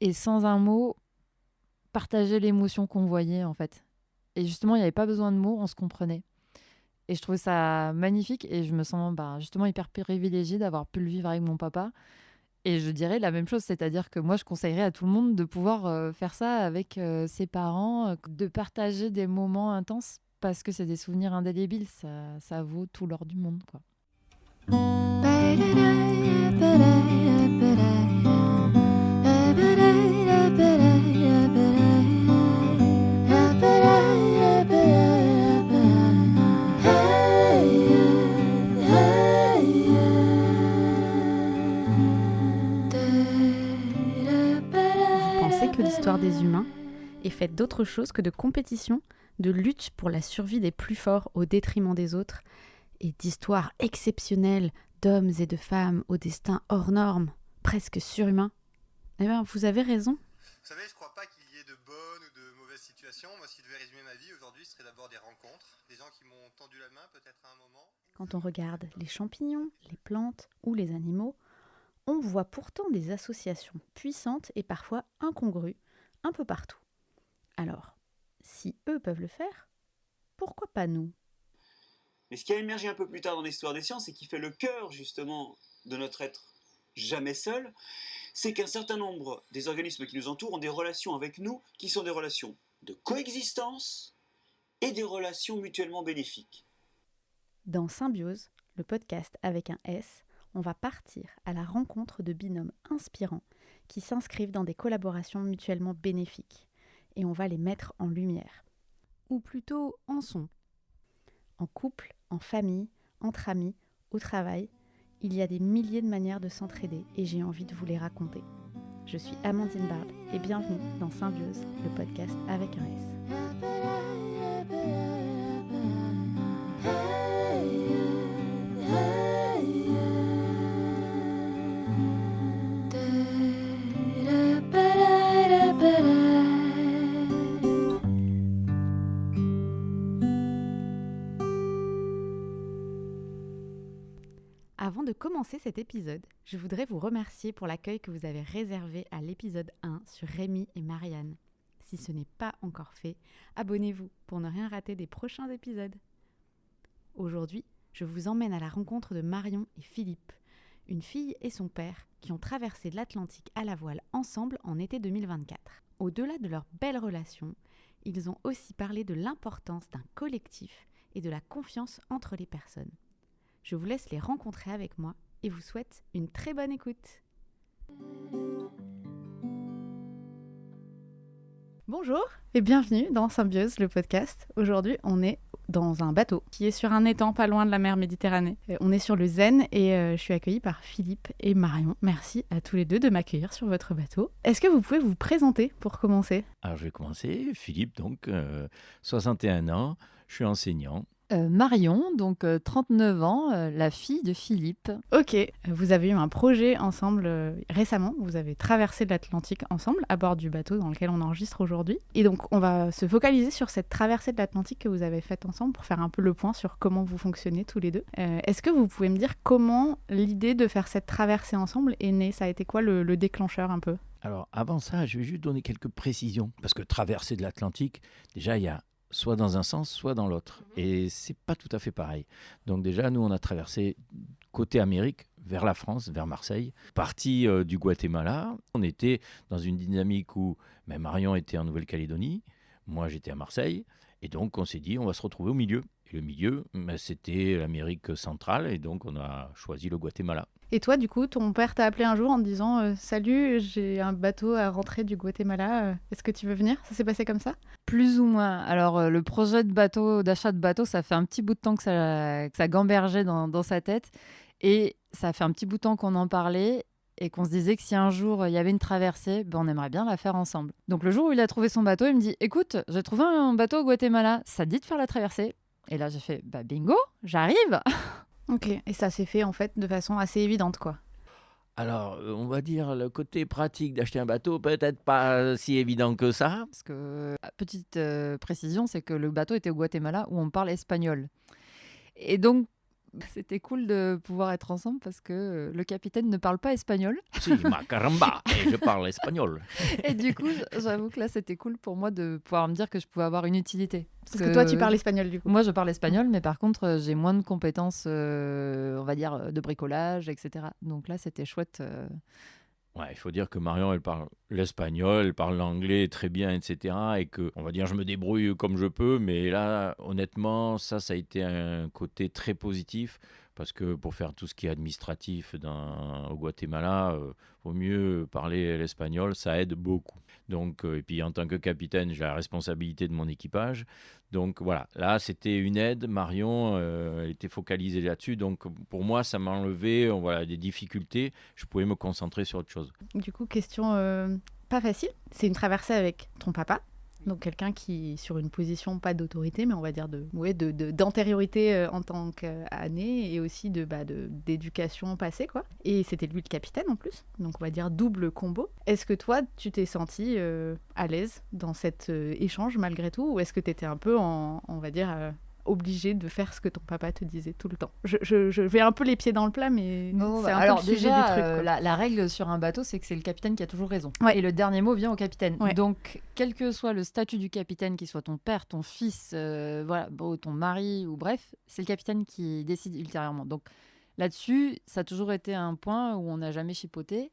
et sans un mot, partager l'émotion qu'on voyait en fait. Et justement, il n'y avait pas besoin de mots, on se comprenait. Et je trouvais ça magnifique et je me sens justement hyper privilégiée d'avoir pu le vivre avec mon papa. Et je dirais la même chose, c'est-à-dire que moi, je conseillerais à tout le monde de pouvoir faire ça avec ses parents, de partager des moments intenses parce que c'est des souvenirs indélébiles, ça vaut tout l'or du monde, quoi. Vous pensez que l'histoire des humains est faite d'autre chose que de compétition, de lutte pour la survie des plus forts au détriment des autres, et d'histoires exceptionnelles d'hommes et de femmes au destin hors norme, presque surhumain? Eh bien, vous avez raison. Vous savez, je crois pas qu'il y ait de bonnes ou de mauvaises situations. Moi, si je devais résumer ma vie aujourd'hui, ce serait d'abord des rencontres, des gens qui m'ont tendu la main peut-être à un moment. Quand on regarde les champignons, les plantes ou les animaux, on voit pourtant des associations puissantes et parfois incongrues un peu partout. Alors, si eux peuvent le faire, pourquoi pas nous? Mais ce qui a émergé un peu plus tard dans l'histoire des sciences et qui fait le cœur justement de notre être jamais seul, c'est qu'un certain nombre des organismes qui nous entourent ont des relations avec nous qui sont des relations de coexistence et des relations mutuellement bénéfiques. Dans Symbiose, le podcast avec un S, on va partir à la rencontre de binômes inspirants qui s'inscrivent dans des collaborations mutuellement bénéfiques. Et on va les mettre en lumière. Ou plutôt en son. En couple, en famille, entre amis, au travail, il y a des milliers de manières de s'entraider et j'ai envie de vous les raconter. Je suis Amandine Bard et bienvenue dans Symbiose, le podcast avec un S. Avant de commencer cet épisode, je voudrais vous remercier pour l'accueil que vous avez réservé à l'épisode 1 sur Rémi et Marianne. Si ce n'est pas encore fait, abonnez-vous pour ne rien rater des prochains épisodes. Aujourd'hui, je vous emmène à la rencontre de Marion et Philippe, une fille et son père qui ont traversé l'Atlantique à la voile ensemble en été 2024. Au-delà de leur belle relation, ils ont aussi parlé de l'importance d'un collectif et de la confiance entre les personnes. Je vous laisse les rencontrer avec moi et vous souhaite une très bonne écoute. Bonjour et bienvenue dans Symbiose, le podcast. Aujourd'hui, on est dans un bateau qui est sur un étang pas loin de la mer Méditerranée. On est sur le Zen et je suis accueillie par Philippe et Marion. Merci à tous les deux de m'accueillir sur votre bateau. Est-ce que vous pouvez vous présenter pour commencer ? Alors je vais commencer. Philippe, donc 61 ans, je suis enseignant. Marion, donc 39 ans, la fille de Philippe. Ok, vous avez eu un projet ensemble récemment, vous avez traversé l'Atlantique ensemble à bord du bateau dans lequel on enregistre aujourd'hui. Et donc on va se focaliser sur cette traversée de l'Atlantique que vous avez faite ensemble pour faire un peu le point sur comment vous fonctionnez tous les deux. Est-ce que vous pouvez me dire comment l'idée de faire cette traversée ensemble est née ? Ça a été quoi le déclencheur un peu ? Alors avant ça, je vais juste donner quelques précisions. Parce que traverser de l'Atlantique, déjà il y a soit dans un sens, soit dans l'autre. Et c'est pas tout à fait pareil. Donc déjà, nous, on a traversé côté Amérique, vers la France, vers Marseille. Parti du Guatemala, on était dans une dynamique où Marion était en Nouvelle-Calédonie, moi j'étais à Marseille, et donc on s'est dit, on va se retrouver au milieu. Et le milieu, c'était l'Amérique centrale, et donc on a choisi le Guatemala. Et toi, du coup, ton père t'a appelé un jour en te disant « Salut, j'ai un bateau à rentrer du Guatemala, est-ce que tu veux venir ?» Ça s'est passé comme ça ? Plus ou moins. Alors, le projet de bateau, d'achat de bateau, ça fait un petit bout de temps que ça gambergeait dans sa tête. Et ça fait un petit bout de temps qu'on en parlait et qu'on se disait que si un jour il y avait une traversée, on aimerait bien la faire ensemble. Donc, le jour où il a trouvé son bateau, il me dit « Écoute, j'ai trouvé un bateau au Guatemala, ça te dit de faire la traversée ?» Et là, j'ai fait « Bingo, j'arrive !» Ok, et ça s'est fait en fait de façon assez évidente, quoi. Alors, on va dire le côté pratique d'acheter un bateau, peut-être pas si évident que ça. Parce que, petite précision, c'est que le bateau était au Guatemala où on parle espagnol. Et donc, C'était cool de pouvoir être ensemble parce que le capitaine ne parle pas espagnol. Si, ma caramba, et je parle espagnol. Et du coup, j'avoue que là, c'était cool pour moi de pouvoir me dire que je pouvais avoir une utilité. Parce que toi, tu parles espagnol du coup. Moi, je parle espagnol, mais par contre, j'ai moins de compétences, on va dire, de bricolage, etc. Donc là, c'était chouette. Ouais, il faut dire que Marion, elle parle l'espagnol, elle parle l'anglais très bien, etc. Et que, on va dire, je me débrouille comme je peux. Mais là, honnêtement, ça a été un côté très positif. Parce que pour faire tout ce qui est administratif au Guatemala, vaut mieux parler l'espagnol, ça aide beaucoup. Donc, et puis en tant que capitaine, j'ai la responsabilité de mon équipage. Donc voilà, là c'était une aide. Marion était focalisée là-dessus. Donc pour moi, ça m'a enlevé voilà, des difficultés. Je pouvais me concentrer sur autre chose. Du coup, question pas facile. C'est une traversée avec ton papa. Donc quelqu'un qui, sur une position, pas d'autorité, mais on va dire d'antériorité en tant qu'année et aussi d'éducation passée, quoi. Et c'était lui le capitaine en plus, donc on va dire double combo. Est-ce que toi, tu t'es senti à l'aise dans cet échange malgré tout, ou est-ce que tu étais un peu, on va dire, obligé de faire ce que ton papa te disait tout le temps? Je vais un peu les pieds dans le plat, mais c'est un peu le sujet du truc, quoi. La règle sur un bateau, c'est que c'est le capitaine qui a toujours raison. Ouais. Et le dernier mot vient au capitaine. Ouais. Donc, quel que soit le statut du capitaine, qu'il soit ton père, ton fils, ton mari, ou bref, c'est le capitaine qui décide ultérieurement. Donc là-dessus, ça a toujours été un point où on n'a jamais chipoté.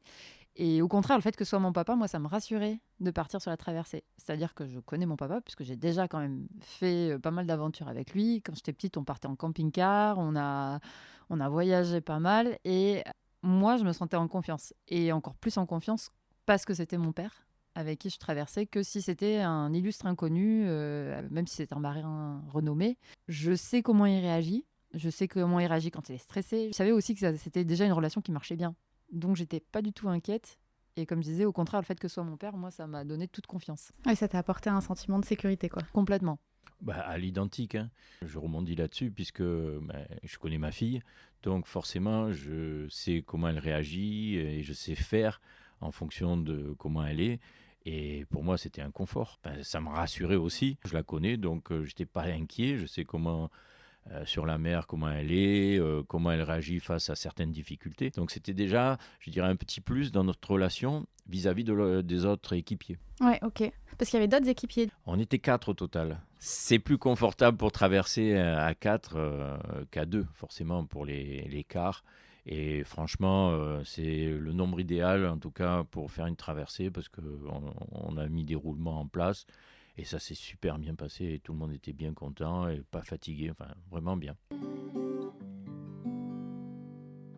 Et au contraire, le fait que ce soit mon papa, moi, ça me rassurait de partir sur la traversée. C'est-à-dire que je connais mon papa, puisque j'ai déjà quand même fait pas mal d'aventures avec lui. Quand j'étais petite, on partait en camping-car, on a voyagé pas mal. Et moi, je me sentais en confiance. Et encore plus en confiance parce que c'était mon père avec qui je traversais, que si c'était un illustre inconnu, même si c'est un marin renommé. Je sais comment il réagit. Je sais comment il réagit quand il est stressé. Je savais aussi que c'était déjà une relation qui marchait bien. Donc, j'étais pas du tout inquiète. Et comme je disais, au contraire, le fait que ce soit mon père, moi, ça m'a donné toute confiance. Ouais, ça t'a apporté un sentiment de sécurité, quoi. Complètement. À l'identique, hein. Je rebondis là-dessus puisque je connais ma fille. Donc forcément, je sais comment elle réagit et je sais faire en fonction de comment elle est. Et pour moi, c'était un confort. Ça me rassurait aussi. Je la connais, donc je n'étais pas inquiet. Je sais comment... sur la mer, comment elle est, comment elle réagit face à certaines difficultés. Donc c'était déjà, je dirais, un petit plus dans notre relation vis-à-vis des autres équipiers. Ouais, ok. Parce qu'il y avait d'autres équipiers. On était 4 au total. C'est plus confortable pour traverser à 4 qu'à 2, forcément, pour les quarts. Et franchement, c'est le nombre idéal, en tout cas, pour faire une traversée, parce qu'on a mis des roulements en place. Et ça s'est super bien passé et tout le monde était bien content et pas fatigué, enfin vraiment bien.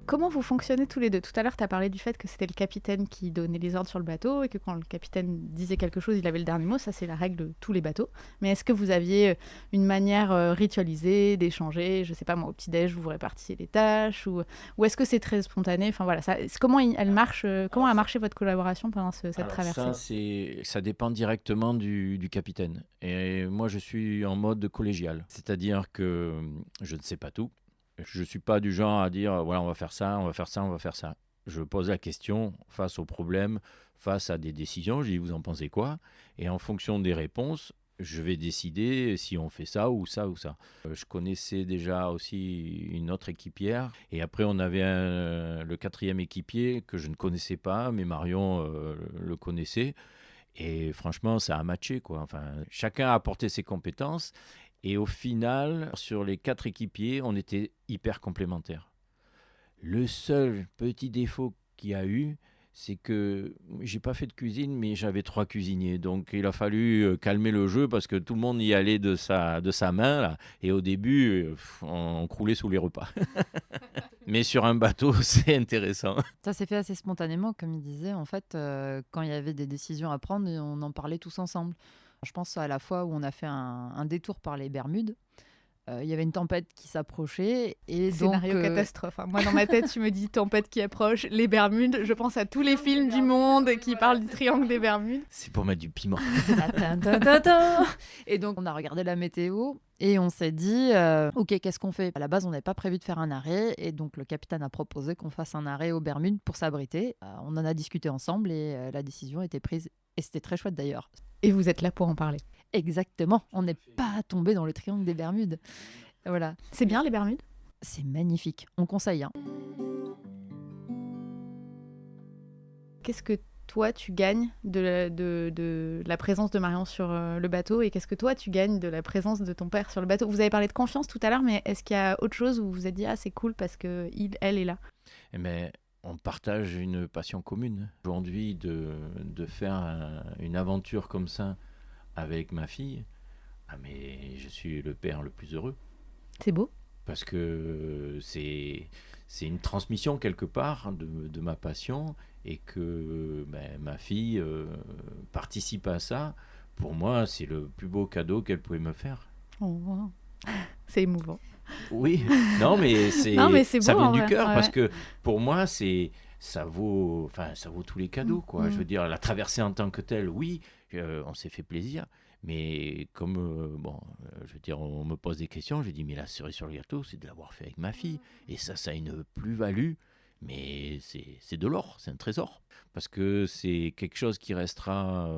Comment vous fonctionnez tous les deux? Tout à l'heure, tu as parlé du fait que c'était le capitaine qui donnait les ordres sur le bateau et que quand le capitaine disait quelque chose, il avait le dernier mot. Ça, c'est la règle de tous les bateaux. Mais est-ce que vous aviez une manière ritualisée d'échanger? Je sais pas, moi, au petit-déj, vous répartissiez les tâches ou est-ce que c'est très spontané? Enfin voilà, comment elle marche? Comment a marché votre collaboration pendant cette traversée? Ça dépend directement du capitaine. Et moi, je suis en mode collégial. C'est-à-dire que je ne sais pas tout. Je ne suis pas du genre à dire, voilà, on va faire ça, on va faire ça, on va faire ça. Je pose la question face aux problèmes, face à des décisions. Je dis, vous en pensez quoi? Et en fonction des réponses, je vais décider si on fait ça ou ça ou ça. Je connaissais déjà aussi une autre équipière. Et après, on avait le 4e équipier que je ne connaissais pas, mais Marion le connaissait. Et franchement, ça a matché, quoi. Enfin, chacun a apporté ses compétences. Et au final, sur les 4 équipiers, on était hyper complémentaires. Le seul petit défaut qu'il y a eu, c'est que j'ai pas fait de cuisine, mais j'avais 3 cuisiniers. Donc il a fallu calmer le jeu parce que tout le monde y allait de sa main. Là. Et au début, on croulait sous les repas. Mais sur un bateau, c'est intéressant. Ça s'est fait assez spontanément, comme il disait. En fait, quand il y avait des décisions à prendre, on en parlait tous ensemble. Je pense à la fois où on a fait un détour par les Bermudes. Il y avait une tempête qui s'approchait. Et Scénario donc, catastrophe. Hein. Moi, dans ma tête, tu me dis tempête qui approche, les Bermudes. Je pense à tous les films du monde qui parlent du triangle des Bermudes. C'est pour mettre du piment. Et donc, on a regardé la météo et on s'est dit, OK, qu'est-ce qu'on fait? À la base, on n'avait pas prévu de faire un arrêt. Et donc, le capitaine a proposé qu'on fasse un arrêt aux Bermudes pour s'abriter. On en a discuté ensemble et la décision a été prise. Et c'était très chouette d'ailleurs. Et vous êtes là pour en parler. Exactement, on n'est pas tombé dans le triangle des Bermudes. Voilà. C'est bien les Bermudes? c'est magnifique. On conseille, hein. Qu'est-ce que toi, tu gagnes de la présence de Marion sur le bateau et qu'est-ce que toi, tu gagnes de la présence de ton père sur le bateau? Vous avez parlé de confiance tout à l'heure, mais est-ce qu'il y a autre chose où vous vous êtes dit « Ah, c'est cool parce elle est là ». Mais on partage une passion commune. Aujourd'hui, de faire une aventure comme ça avec ma fille, mais je suis le père le plus heureux. C'est beau. Parce que c'est une transmission quelque part de ma passion et que ma fille participe à ça. Pour moi, c'est le plus beau cadeau qu'elle pouvait me faire. Oh, wow. C'est émouvant. Oui, non, mais c'est ça beau, vient en du vrai. cœur Ouais. parce que pour moi, ça vaut tous les cadeaux, quoi. Je veux dire, la traversée en tant que telle, oui, on s'est fait plaisir. Mais comme, je veux dire, on me pose des questions, j'ai dit, mais la cerise sur le gâteau, c'est de l'avoir fait avec ma fille. Et ça a une plus-value, mais c'est de l'or, c'est un trésor. Parce que c'est quelque chose qui restera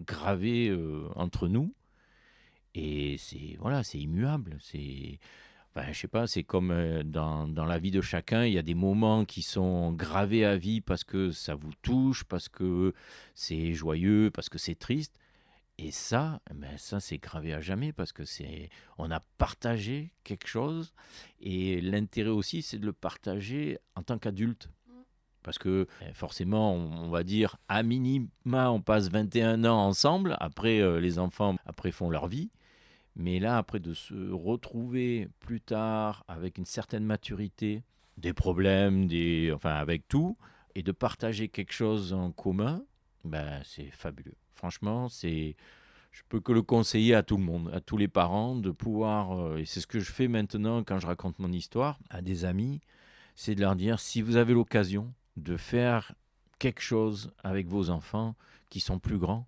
gravé entre nous. Et c'est immuable. Je sais pas, c'est comme dans la vie de chacun, il y a des moments qui sont gravés à vie parce que ça vous touche, parce que c'est joyeux, parce que c'est triste. Et ça, c'est gravé à jamais parce que on a partagé quelque chose et l'intérêt aussi, c'est de le partager en tant qu'adulte. Parce que forcément, on va dire, à minima, on passe 21 ans ensemble. Après, les enfants font leur vie. Mais là, après, de se retrouver plus tard avec une certaine maturité, des problèmes, avec tout, et de partager quelque chose en commun, c'est fabuleux. Franchement, je peux que le conseiller à tout le monde, à tous les parents, de pouvoir, et c'est ce que je fais maintenant quand je raconte mon histoire à des amis, c'est de leur dire, si vous avez l'occasion de faire quelque chose avec vos enfants qui sont plus grands,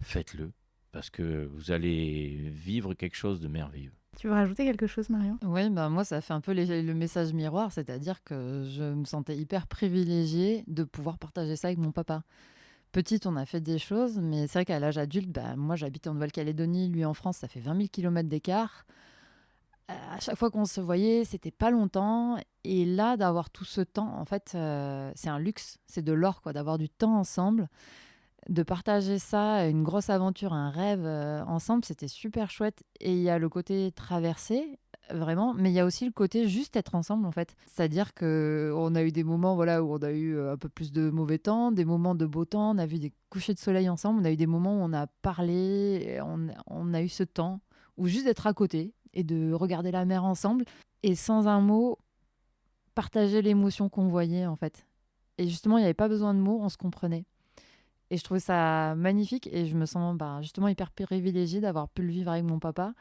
faites-le, parce que vous allez vivre quelque chose de merveilleux. Tu veux rajouter quelque chose, Marion? Oui, moi, ça fait un peu le message miroir, c'est-à-dire que je me sentais hyper privilégiée de pouvoir partager ça avec mon papa. Petite, on a fait des choses, mais c'est vrai qu'à l'âge adulte, moi, j'habitais en Nouvelle-Calédonie, lui en France, ça fait 20 000 km d'écart. À chaque fois qu'on se voyait, c'était pas longtemps. Et là, d'avoir tout ce temps, en fait, c'est un luxe, c'est de l'or, quoi, d'avoir du temps ensemble, de partager ça, une grosse aventure, un rêve ensemble, c'était super chouette. Et il y a le côté traversé, vraiment, mais il y a aussi le côté juste être ensemble, en fait. C'est-à-dire qu'on a eu des moments où on a eu un peu plus de mauvais temps, des moments de beau temps, on a vu des couchers de soleil ensemble, on a eu des moments où on a parlé, et on a eu ce temps, ou juste d'être à côté et de regarder la mer ensemble, et sans un mot, partager l'émotion qu'on voyait, en fait. Et justement, il n'y avait pas besoin de mots, on se comprenait. Et je trouvais ça magnifique et je me sens justement hyper privilégiée d'avoir pu le vivre avec mon papa.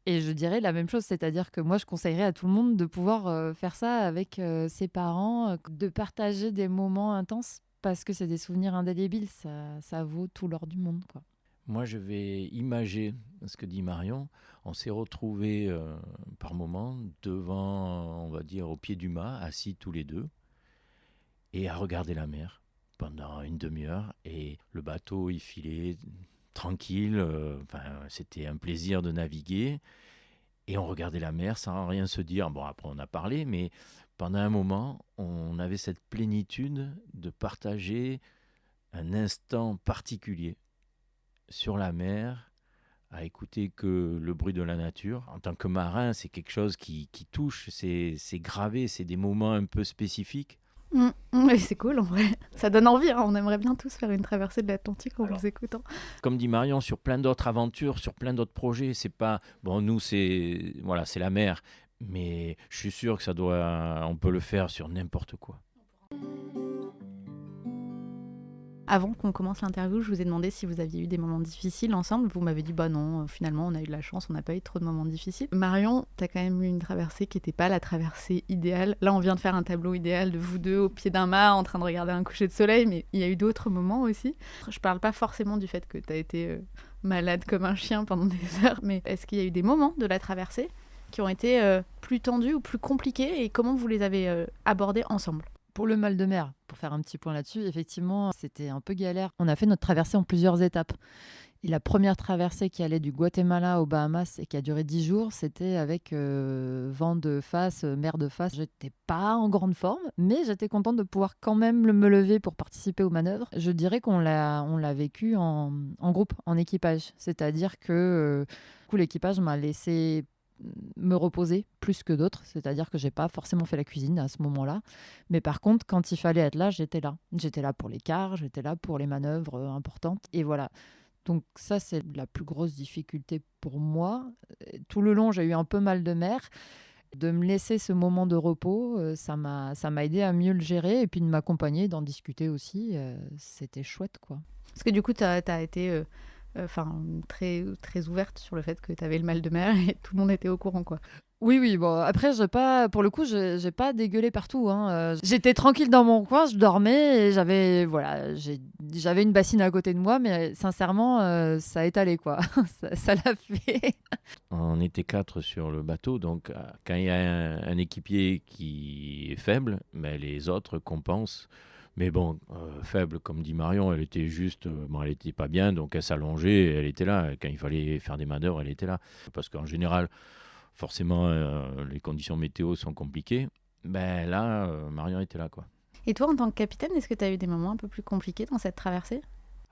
Et je dirais la même chose, c'est-à-dire que moi, je conseillerais à tout le monde de pouvoir faire ça avec ses parents, de partager des moments intenses parce que c'est des souvenirs indélébiles, ça vaut tout l'or du monde, quoi. Moi, je vais imager ce que dit Marion. On s'est retrouvés par moments devant, on va dire, au pied du mât, assis tous les deux, et à regarder la mer pendant une demi-heure. Et le bateau, il filait tranquille. C'était un plaisir de naviguer. Et on regardait la mer sans rien se dire. Bon, après, on a parlé, mais pendant un moment, on avait cette plénitude de partager un instant particulier sur la mer, à écouter que le bruit de la nature. En tant que marin, c'est quelque chose qui touche, c'est gravé, c'est des moments un peu spécifiques. C'est cool en vrai, ça donne envie, hein. On aimerait bien tous faire une traversée de l'Atlantique en vous écoutant. Comme dit Marion, sur plein d'autres aventures, sur plein d'autres projets, c'est pas... Bon, nous, c'est la mer, mais je suis sûr que on peut le faire sur n'importe quoi. Avant qu'on commence l'interview, je vous ai demandé si vous aviez eu des moments difficiles ensemble. Vous m'avez dit, non, finalement, on a eu de la chance, on n'a pas eu trop de moments difficiles. Marion, t'as quand même eu une traversée qui n'était pas la traversée idéale. Là, on vient de faire un tableau idéal de vous deux au pied d'un mât, en train de regarder un coucher de soleil, mais il y a eu d'autres moments aussi. Je parle pas forcément du fait que t'as été malade comme un chien pendant des heures, mais est-ce qu'il y a eu des moments de la traversée qui ont été plus tendus ou plus compliqués, et comment vous les avez abordés ensemble ? Pour le mal de mer, pour faire un petit point là-dessus, effectivement, c'était un peu galère. On a fait notre traversée en plusieurs étapes. Et la première traversée qui allait du Guatemala aux Bahamas et qui a duré 10 jours, c'était avec vent de face, mer de face. J'étais pas en grande forme, mais j'étais contente de pouvoir quand même me lever pour participer aux manœuvres. Je dirais qu'on l'a vécu en groupe, en équipage. C'est-à-dire que du coup, l'équipage m'a laissé me reposer plus que d'autres, c'est-à-dire que j'ai pas forcément fait la cuisine à ce moment-là, mais par contre quand il fallait être là, j'étais là pour les quarts, j'étais là pour les manœuvres importantes, et voilà. Donc ça, c'est la plus grosse difficulté pour moi. Tout le long, j'ai eu un peu mal de mer. De me laisser ce moment de repos, ça m'a aidé à mieux le gérer et puis de m'accompagner, d'en discuter aussi. C'était chouette, quoi. Parce que du coup, tu as été très, très ouverte sur le fait que tu avais le mal de mer et tout le monde était au courant, quoi. Oui, bon, après, pour le coup, j'ai pas dégueulé partout, hein. J'étais tranquille dans mon coin, je dormais et j'avais une bassine à côté de moi, mais sincèrement, ça a étalé, quoi. Ça l'a fait. On était 4 sur le bateau, donc quand il y a un équipier qui est faible, mais les autres compensent. Mais bon, faible, comme dit Marion, elle était juste... elle était pas bien, donc elle s'allongeait, et elle était là. Quand il fallait faire des manœuvres, elle était là. Parce qu'en général, forcément, les conditions météo sont compliquées. Ben là, Marion était là, quoi. Et toi, en tant que capitaine, est-ce que tu as eu des moments un peu plus compliqués dans cette traversée ?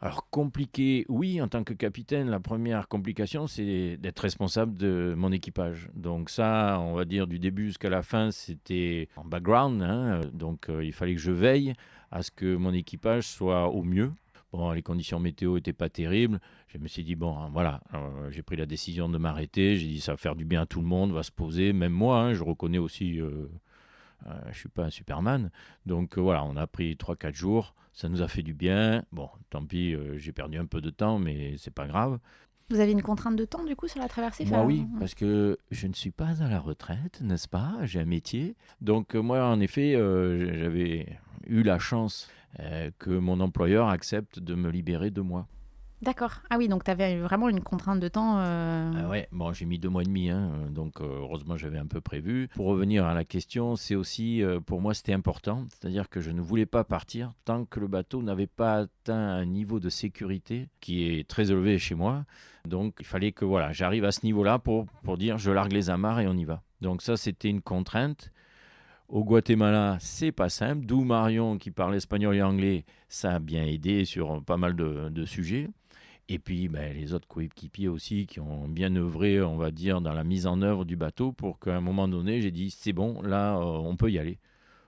Alors compliqué, oui, en tant que capitaine, la première complication, c'est d'être responsable de mon équipage. Donc ça, on va dire du début jusqu'à la fin, c'était en background, hein. Donc il fallait que je veille à ce que mon équipage soit au mieux. Bon, les conditions météo n'étaient pas terribles. Je me suis dit, bon, voilà, j'ai pris la décision de m'arrêter. J'ai dit, ça va faire du bien à tout le monde, va se poser. Même moi, hein, je reconnais aussi... je ne suis pas un Superman. Donc voilà, on a pris 3-4 jours. Ça nous a fait du bien. Bon, tant pis, j'ai perdu un peu de temps, mais c'est pas grave. Vous avez une contrainte de temps, du coup, sur la traversée ? Moi, oui, parce que je ne suis pas à la retraite, n'est-ce pas ? J'ai un métier. Donc moi, en effet, j'avais eu la chance que mon employeur accepte de me libérer 2 mois. D'accord. Ah oui, donc tu avais vraiment une contrainte de temps. Ah ouais, bon, j'ai mis 2 mois et demi, hein, donc heureusement j'avais un peu prévu. Pour revenir à la question, c'est aussi, pour moi c'était important, c'est-à-dire que je ne voulais pas partir tant que le bateau n'avait pas atteint un niveau de sécurité qui est très élevé chez moi. Donc il fallait que voilà, j'arrive à ce niveau-là pour dire je largue les amarres et on y va. Donc ça c'était une contrainte. Au Guatemala, c'est pas simple, d'où Marion qui parle espagnol et anglais, ça a bien aidé sur pas mal de sujets. Et puis les autres coéquipiers aussi qui ont bien œuvré, on va dire, dans la mise en œuvre du bateau pour qu'à un moment donné, j'ai dit c'est bon, là, on peut y aller.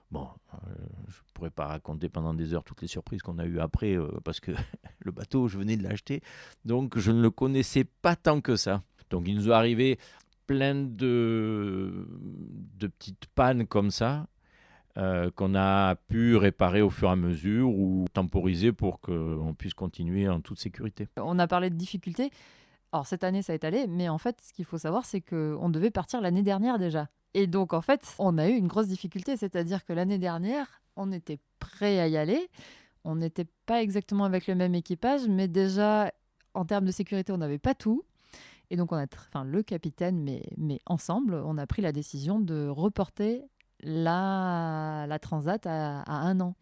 Bon, je ne pourrais pas raconter pendant des heures toutes les surprises qu'on a eues après parce que le bateau, je venais de l'acheter. Donc, je ne le connaissais pas tant que ça. Donc, il nous est arrivé plein de petites pannes comme ça. Qu'on a pu réparer au fur et à mesure ou temporiser pour qu'on puisse continuer en toute sécurité. On a parlé de difficultés. Alors cette année, ça a été allé, mais en fait, ce qu'il faut savoir, c'est qu'on devait partir l'année dernière déjà. Et donc, en fait, on a eu une grosse difficulté, c'est-à-dire que l'année dernière, on était prêt à y aller. On n'était pas exactement avec le même équipage, mais déjà, en termes de sécurité, on n'avait pas tout. Et donc, le capitaine, mais ensemble, on a pris la décision de reporter la Transat à 1 an.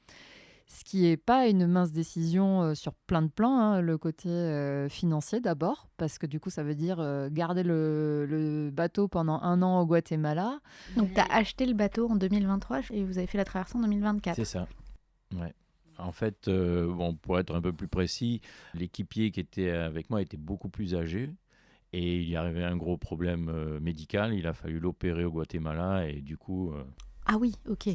Ce qui n'est pas une mince décision sur plein de plans, hein. Le côté financier d'abord, parce que du coup, ça veut dire garder le bateau pendant 1 an au Guatemala. Donc, tu as acheté le bateau en 2023 et vous avez fait la traversée en 2024. C'est ça. Ouais. En fait, pour être un peu plus précis, l'équipier qui était avec moi était beaucoup plus âgé. Et il y avait un gros problème médical. Il a fallu l'opérer au Guatemala et du coup... Ah oui, ok.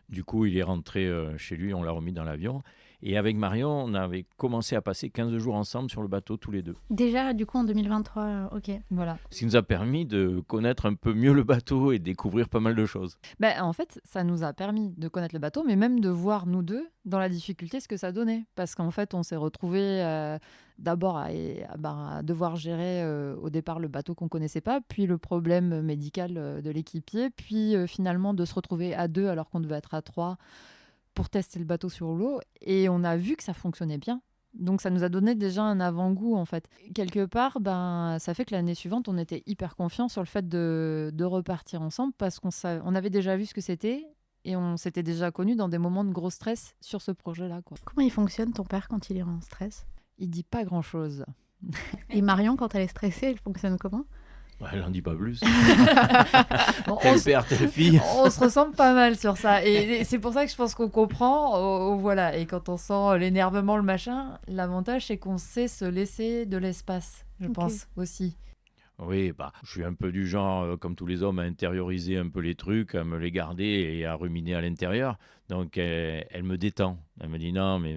Du coup, il est rentré chez lui, on l'a remis dans l'avion. Et avec Marion, on avait commencé à passer 15 jours ensemble sur le bateau, tous les deux. Déjà, du coup, en 2023, ok. Voilà. Ce qui nous a permis de connaître un peu mieux le bateau et découvrir pas mal de choses. En fait, ça nous a permis de connaître le bateau, mais même de voir, nous deux, dans la difficulté, ce que ça donnait. Parce qu'en fait, on s'est retrouvés d'abord à devoir gérer au départ le bateau qu'on ne connaissait pas, puis le problème médical de l'équipier, puis finalement de se retrouver à 2 alors qu'on devait être à 3 pour tester le bateau sur l'eau. Et on a vu que ça fonctionnait bien. Donc ça nous a donné déjà un avant-goût en fait. Quelque part, ça fait que l'année suivante, on était hyper confiants sur le fait de repartir ensemble parce on avait déjà vu ce que c'était et on s'était déjà connus dans des moments de gros stress sur ce projet-là, quoi. Comment il fonctionne ton père quand il est en stress ? Il dit pas grand-chose. Et Marion, quand elle est stressée, elle fonctionne comment? Ouais, elle n'en dit pas plus. On, Tel père, telle fille. on se ressemble pas mal sur ça. Et c'est pour ça que je pense qu'on comprend. Voilà. Et quand on sent l'énervement, le machin, l'avantage, c'est qu'on sait se laisser de l'espace, je Ok. pense aussi. Oui, je suis un peu du genre, comme tous les hommes, à intérioriser un peu les trucs, à me les garder et à ruminer à l'intérieur. Donc, elle me détend. Elle me dit non, mais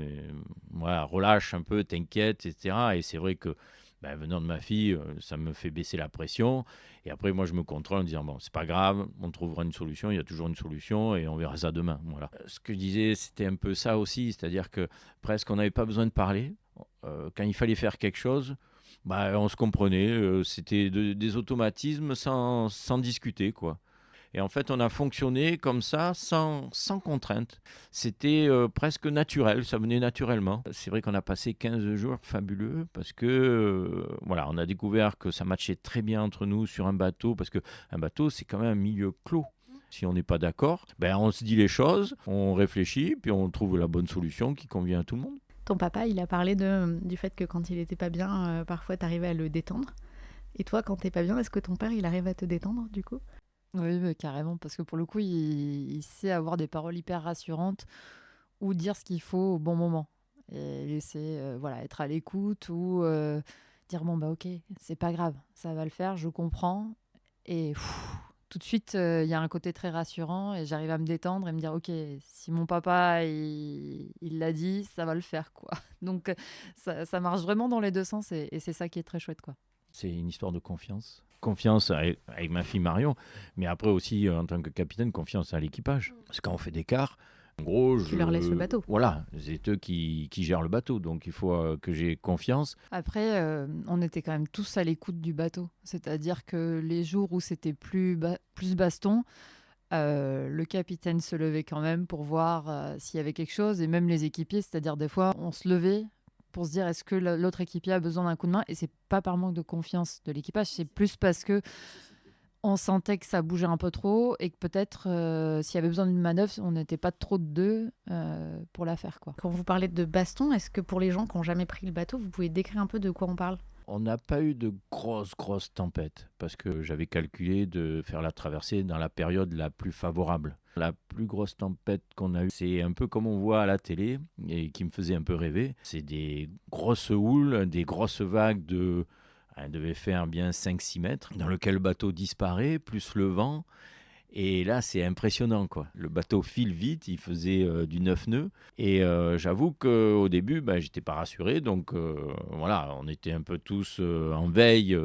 moi, relâche un peu, t'inquiète, etc. Et c'est vrai que, venant de ma fille, ça me fait baisser la pression. Et après, moi, je me contrôle en disant bon, c'est pas grave, on trouvera une solution, il y a toujours une solution et on verra ça demain. Voilà. Ce que je disais, c'était un peu ça aussi, c'est-à-dire que presque on n'avait pas besoin de parler. Quand il fallait faire quelque chose, on se comprenait, c'était des automatismes sans discuter, quoi. Et en fait, on a fonctionné comme ça, sans contrainte. C'était presque naturel, ça venait naturellement. C'est vrai qu'on a passé 15 jours fabuleux parce que, voilà, on a découvert que ça matchait très bien entre nous sur un bateau, parce qu'un bateau, c'est quand même un milieu clos. Si on n'est pas d'accord, on se dit les choses, on réfléchit, puis on trouve la bonne solution qui convient à tout le monde. Ton papa, il a parlé du fait que quand il était pas bien, parfois t'arrivais à le détendre. Et toi, quand t'es pas bien, est-ce que ton père, il arrive à te détendre du coup? Oui, carrément. Parce que pour le coup, il sait avoir des paroles hyper rassurantes ou dire ce qu'il faut au bon moment. Et laisser voilà, être à l'écoute ou dire bon, bah ok, c'est pas grave, ça va le faire, je comprends. Et tout de suite, il y a un côté très rassurant et j'arrive à me détendre et me dire ok, si mon papa il l'a dit, ça va le faire, quoi. Donc ça marche vraiment dans les deux sens et c'est ça qui est très chouette, quoi. C'est une histoire de confiance. Confiance avec ma fille Marion, mais après aussi, en tant que capitaine, confiance à l'équipage. Parce que quand on fait des quarts, en gros, Tu leur laisses le bateau. Voilà, c'est eux qui gèrent le bateau, donc il faut que j'ai confiance. Après, on était quand même tous à l'écoute du bateau. C'est-à-dire que les jours où c'était plus baston, le capitaine se levait quand même pour voir s'il y avait quelque chose. Et même les équipiers, c'est-à-dire des fois, on se levait pour se dire est-ce que l'autre équipier a besoin d'un coup de main. Et c'est pas par manque de confiance de l'équipage, c'est plus parce que on sentait que ça bougeait un peu trop et que peut-être s'il y avait besoin d'une manœuvre, on n'était pas trop de deux pour la faire, quoi. Quand vous parlez de baston, est-ce que pour les gens qui n'ont jamais pris le bateau, vous pouvez décrire un peu de quoi on parle? On n'a pas eu de grosses tempêtes, parce que j'avais calculé de faire la traversée dans la période la plus favorable. La plus grosse tempête qu'on a eue, c'est un peu comme on voit à la télé, et qui me faisait un peu rêver. C'est des grosses houles, des grosses vagues elle devait faire bien 5-6 mètres, dans lequel le bateau disparaît, plus le vent. Et là, c'est impressionnant, quoi. Le bateau file vite, il faisait du 9 nœuds. Et j'avoue qu'au début, j'étais pas rassuré. Donc voilà, on était un peu tous en veille.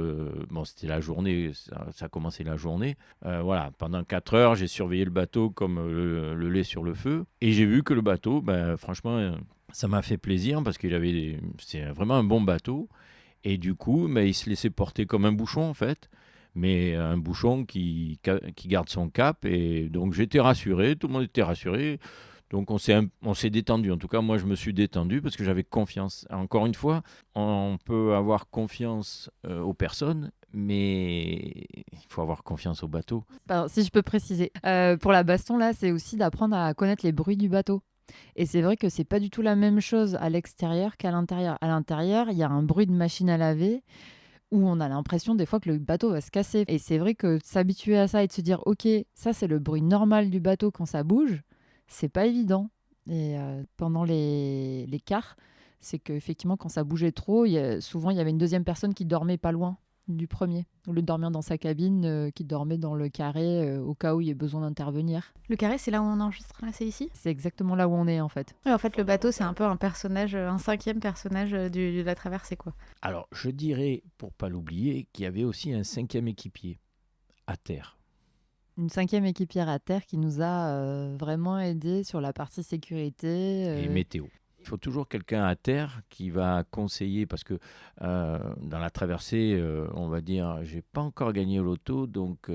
Bon, c'était la journée, ça commençait la journée. Voilà, pendant 4 heures, j'ai surveillé le bateau comme le lait sur le feu. Et j'ai vu que le bateau, franchement, ça m'a fait plaisir parce c'est vraiment un bon bateau. Et du coup, il se laissait porter comme un bouchon, en fait. Mais un bouchon qui garde son cap. Et donc, j'étais rassuré, tout le monde était rassuré. Donc, on s'est détendu. En tout cas, moi, je me suis détendu parce que j'avais confiance. Encore une fois, on peut avoir confiance aux personnes, mais il faut avoir confiance au bateau. Alors, si je peux préciser, pour la baston, là, c'est aussi d'apprendre à connaître les bruits du bateau. Et c'est vrai que c'est pas du tout la même chose à l'extérieur qu'à l'intérieur. À l'intérieur, il y a un bruit de machine à laver où on a l'impression des fois que le bateau va se casser. Et c'est vrai que s'habituer à ça et de se dire ok, ça c'est le bruit normal du bateau quand ça bouge, c'est pas évident. Et pendant les quarts, c'est qu'effectivement quand ça bougeait trop, souvent il y avait une deuxième personne qui dormait pas loin du premier. Au lieu de dormir dans sa cabine, qui dormait dans le carré au cas où il y ait besoin d'intervenir. Le carré, c'est là où on enregistre, là, c'est ici? C'est exactement là où on est en fait. Oui, en fait, le bateau, c'est un peu un personnage, un cinquième personnage de la traversée, quoi. Alors, je dirais, pour pas l'oublier, qu'il y avait aussi un 5e équipier à terre. Une 5e équipière à terre qui nous a vraiment aidés sur la partie sécurité. Et météo. Il faut toujours quelqu'un à terre qui va conseiller, parce que dans la traversée, on va dire, j'ai pas encore gagné au loto, donc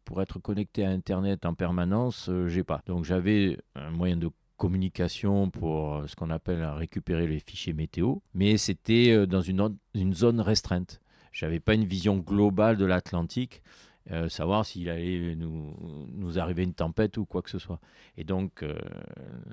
pour être connecté à Internet en permanence, j'ai pas. Donc j'avais un moyen de communication pour ce qu'on appelle récupérer les fichiers météo, mais c'était dans une zone restreinte. J'avais pas une vision globale de l'Atlantique. savoir s'il allait nous arriver une tempête ou quoi que ce soit. Et donc,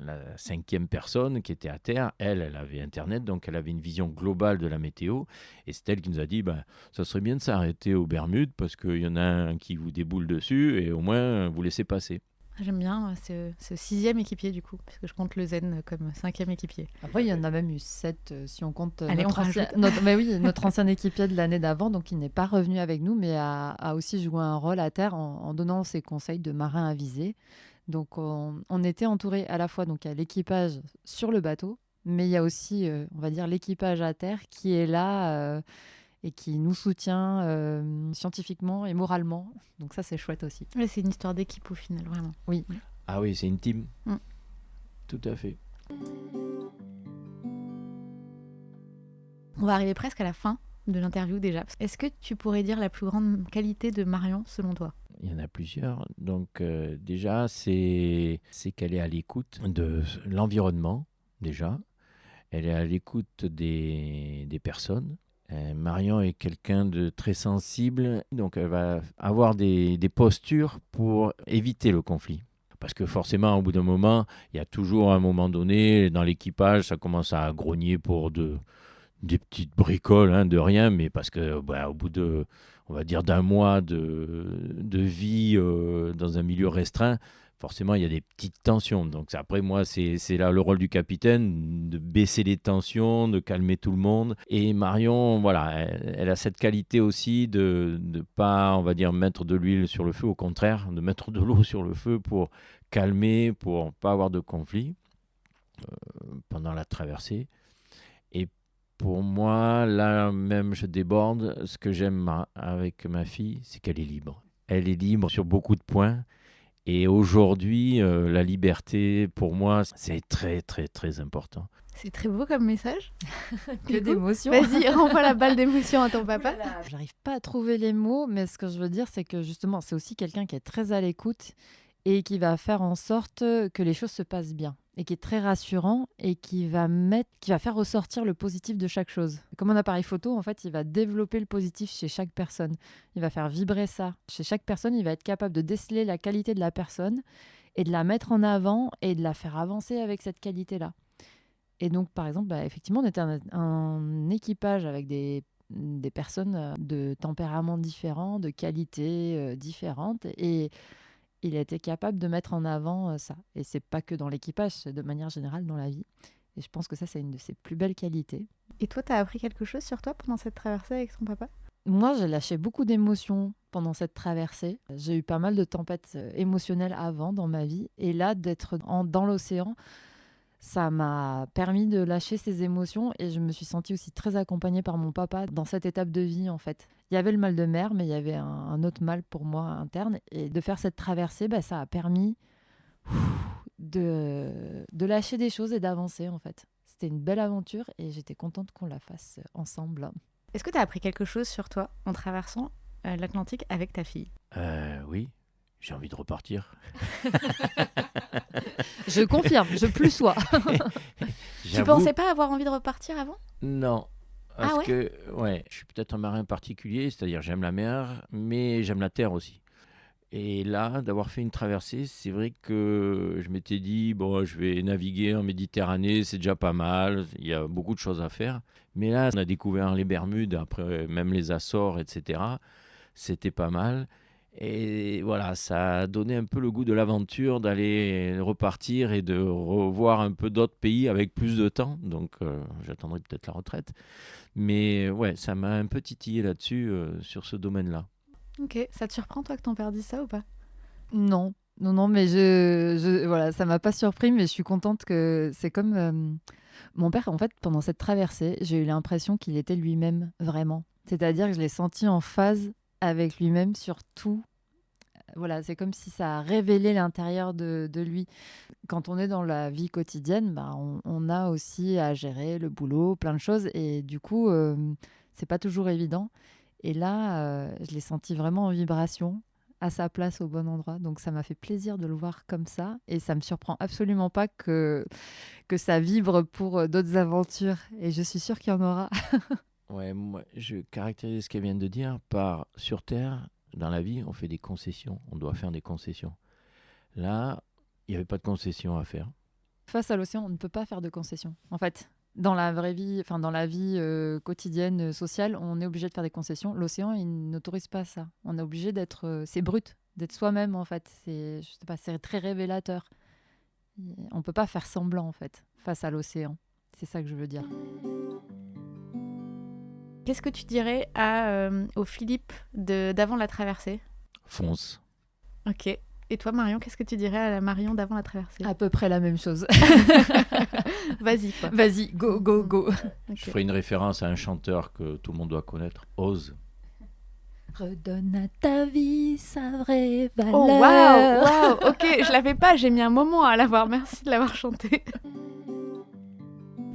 la 5e personne qui était à terre, elle avait Internet, donc elle avait une vision globale de la météo. Et c'est elle qui nous a dit, ça serait bien de s'arrêter aux Bermudes parce qu'il y en a un qui vous déboule dessus et au moins vous laissez passer. J'aime bien ce 6e équipier du coup, parce que je compte le Zen comme 5e équipier. Après, il y en a même eu 7 si on compte Allez, notre, on ancien, rajoute. notre ancien équipier de l'année d'avant, donc il n'est pas revenu avec nous, mais a aussi joué un rôle à terre en donnant ses conseils de marin avisé. Donc on était entouré à la fois, donc il y a l'équipage sur le bateau, mais il y a aussi, on va dire, l'équipage à terre qui est là et qui nous soutient scientifiquement et moralement. Donc ça, c'est chouette aussi. Ouais, c'est une histoire d'équipe au final, vraiment. Oui. Ah oui, c'est une team. Mm. Tout à fait. On va arriver presque à la fin de l'interview déjà. Est-ce que tu pourrais dire la plus grande qualité de Marion selon toi ? Il y en a plusieurs. Donc déjà, c'est qu'elle est à l'écoute de l'environnement, déjà. Elle est à l'écoute des personnes. Marion est quelqu'un de très sensible, donc elle va avoir des postures pour éviter le conflit. Parce que forcément, au bout d'un moment, il y a toujours un moment donné, dans l'équipage, ça commence à grogner pour des petites bricoles, de rien, mais parce que au bout de, on va dire, d'un mois de vie dans un milieu restreint, forcément, il y a des petites tensions. Donc après, moi, c'est là le rôle du capitaine, de baisser les tensions, de calmer tout le monde. Et Marion, voilà, elle a cette qualité aussi de ne pas, on va dire, mettre de l'huile sur le feu, au contraire, de mettre de l'eau sur le feu pour calmer, pour pas avoir de conflit pendant la traversée. Et pour moi, là même, je déborde. Ce que j'aime avec ma fille, c'est qu'elle est libre. Elle est libre sur beaucoup de points. Et aujourd'hui, la liberté, pour moi, c'est très, très, très important. C'est très beau comme message. Que d'émotions. Vas-y, renvoie la balle d'émotion à ton papa. J'arrive pas à trouver les mots, mais ce que je veux dire, c'est que justement, c'est aussi quelqu'un qui est très à l'écoute et qui va faire en sorte que les choses se passent bien et qui est très rassurant et qui va faire ressortir le positif de chaque chose. Comme un appareil photo, en fait, il va développer le positif chez chaque personne. Il va faire vibrer ça. Chez chaque personne, il va être capable de déceler la qualité de la personne et de la mettre en avant et de la faire avancer avec cette qualité-là. Et donc, par exemple, effectivement, on était un équipage avec des personnes de tempéraments différents, de qualités différentes. Et il a été capable de mettre en avant ça. Et c'est pas que dans l'équipage, c'est de manière générale dans la vie. Et je pense que ça, c'est une de ses plus belles qualités. Et toi, t'as appris quelque chose sur toi pendant cette traversée avec ton papa ? Moi, j'ai lâché beaucoup d'émotions pendant cette traversée. J'ai eu pas mal de tempêtes émotionnelles avant dans ma vie. Et là, d'être dans l'océan, ça m'a permis de lâcher ces émotions et je me suis sentie aussi très accompagnée par mon papa dans cette étape de vie, en fait. Il y avait le mal de mer, mais il y avait un autre mal pour moi interne. Et de faire cette traversée, ça a permis de lâcher des choses et d'avancer, en fait. C'était une belle aventure et j'étais contente qu'on la fasse ensemble. Est-ce que tu as appris quelque chose sur toi en traversant l'Atlantique avec ta fille ? Oui, j'ai envie de repartir. Je confirme, je plus sois. Tu pensais pas avoir envie de repartir avant ? Non. Parce Ah ouais ? que je suis peut-être un marin particulier, c'est-à-dire j'aime la mer, mais j'aime la terre aussi. Et là, d'avoir fait une traversée, c'est vrai que je m'étais dit, je vais naviguer en Méditerranée, c'est déjà pas mal, il y a beaucoup de choses à faire. Mais là, on a découvert les Bermudes, après même les Açores, etc. C'était pas mal. Et voilà, ça a donné un peu le goût de l'aventure, d'aller repartir et de revoir un peu d'autres pays avec plus de temps. Donc, j'attendrai peut-être la retraite. Mais ça m'a un peu titillé là-dessus, sur ce domaine-là. Ok, ça te surprend toi que ton père dise ça ou pas ? Non, mais voilà, ça m'a pas surpris, mais je suis contente que c'est comme mon père, en fait, pendant cette traversée, j'ai eu l'impression qu'il était lui-même, vraiment. C'est-à-dire que je l'ai senti en phase avec lui-même sur tout. Voilà, c'est comme si ça a révélé l'intérieur de lui. Quand on est dans la vie quotidienne, on a aussi à gérer le boulot, plein de choses, et du coup, c'est pas toujours évident. Et là, je l'ai senti vraiment en vibration, à sa place, au bon endroit. Donc ça m'a fait plaisir de le voir comme ça, et ça me surprend absolument pas que ça vibre pour d'autres aventures. Et je suis sûre qu'il y en aura. Moi, je caractérise ce qu'elle vient de dire par sur Terre, dans la vie, on fait des concessions. On doit faire des concessions. Là, il n'y avait pas de concessions à faire. Face à l'océan, on ne peut pas faire de concessions. En fait, dans la vraie vie, enfin dans la vie quotidienne, sociale, on est obligé de faire des concessions. L'océan, il n'autorise pas ça. On est obligé d'être, c'est brut, d'être soi-même en fait. C'est, je sais pas, c'est très révélateur. On peut pas faire semblant en fait face à l'océan. C'est ça que je veux dire. Qu'est-ce que tu dirais au Philippe d'avant la traversée ? Fonce. Ok. Et toi, Marion, qu'est-ce que tu dirais à la Marion d'avant la traversée ? À peu près la même chose. Vas-y, quoi. Vas-y, go, go, go. Ok. Je ferai une référence à un chanteur que tout le monde doit connaître, Oz. Redonne à ta vie sa vraie valeur. Oh, waouh, ok, je l'avais pas, j'ai mis un moment à l'avoir, merci de l'avoir chanté.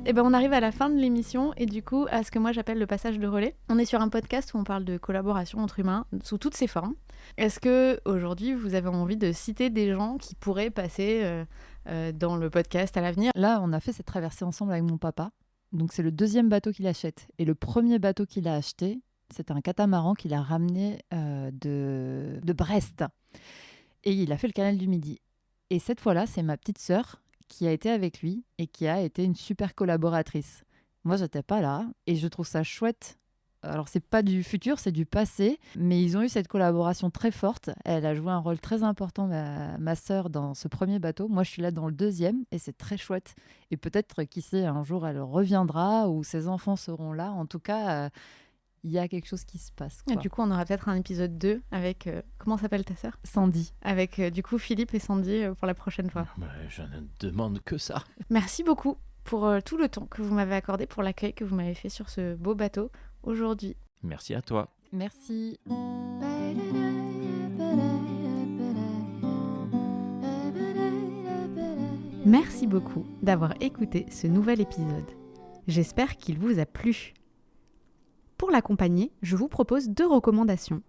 Et ben on arrive à la fin de l'émission et du coup à ce que moi j'appelle le passage de relais. On est sur un podcast où on parle de collaboration entre humains sous toutes ses formes. Est-ce que aujourd'hui vous avez envie de citer des gens qui pourraient passer dans le podcast à l'avenir ? Là, on a fait cette traversée ensemble avec mon papa. Donc c'est le 2e bateau qu'il achète. Et le premier bateau qu'il a acheté, c'est un catamaran qu'il a ramené de Brest. Et il a fait le canal du Midi. Et cette fois-là, c'est ma petite sœur qui a été avec lui et qui a été une super collaboratrice. Moi, j'étais pas là et je trouve ça chouette. Alors, c'est pas du futur, c'est du passé, mais ils ont eu cette collaboration très forte. Elle a joué un rôle très important, ma sœur, dans ce premier bateau. Moi, je suis là dans le 2e et c'est très chouette. Et peut-être, qui sait, un jour, elle reviendra ou ses enfants seront là. En tout cas, il y a quelque chose qui se passe, quoi. Et du coup, on aura peut-être un épisode 2 avec... comment s'appelle ta sœur ? Sandy. Avec du coup Philippe et Sandy pour la prochaine fois. Je ne demande que ça. Merci beaucoup pour tout le temps que vous m'avez accordé, pour l'accueil que vous m'avez fait sur ce beau bateau aujourd'hui. Merci à toi. Merci. Merci beaucoup d'avoir écouté ce nouvel épisode. J'espère qu'il vous a plu. Pour l'accompagner, je vous propose 2 recommandations.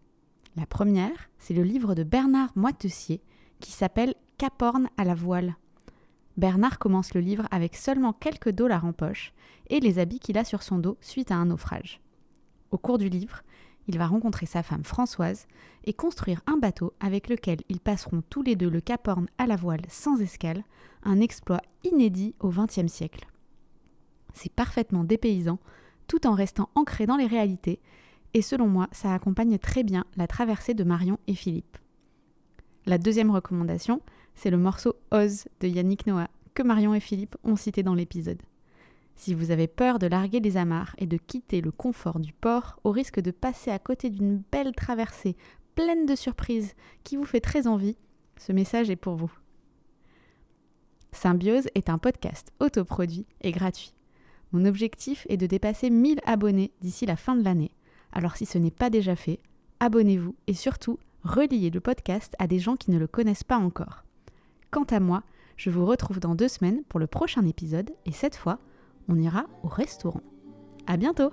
La première, c'est le livre de Bernard Moitessier qui s'appelle « Cap Horn à la voile ». Bernard commence le livre avec seulement quelques dollars en poche et les habits qu'il a sur son dos suite à un naufrage. Au cours du livre, il va rencontrer sa femme Françoise et construire un bateau avec lequel ils passeront tous les deux le Cap Horn à la voile sans escale, un exploit inédit au XXe siècle. C'est parfaitement dépaysant, tout en restant ancré dans les réalités, et selon moi, ça accompagne très bien la traversée de Marion et Philippe. La deuxième recommandation, c'est le morceau « Oz » de Yannick Noah, que Marion et Philippe ont cité dans l'épisode. Si vous avez peur de larguer les amarres et de quitter le confort du port au risque de passer à côté d'une belle traversée pleine de surprises qui vous fait très envie, ce message est pour vous. Symbiose est un podcast autoproduit et gratuit. Mon objectif est de dépasser 1000 abonnés d'ici la fin de l'année. Alors si ce n'est pas déjà fait, abonnez-vous et surtout, reliez le podcast à des gens qui ne le connaissent pas encore. Quant à moi, je vous retrouve dans 2 semaines pour le prochain épisode et cette fois, on ira au restaurant. À bientôt!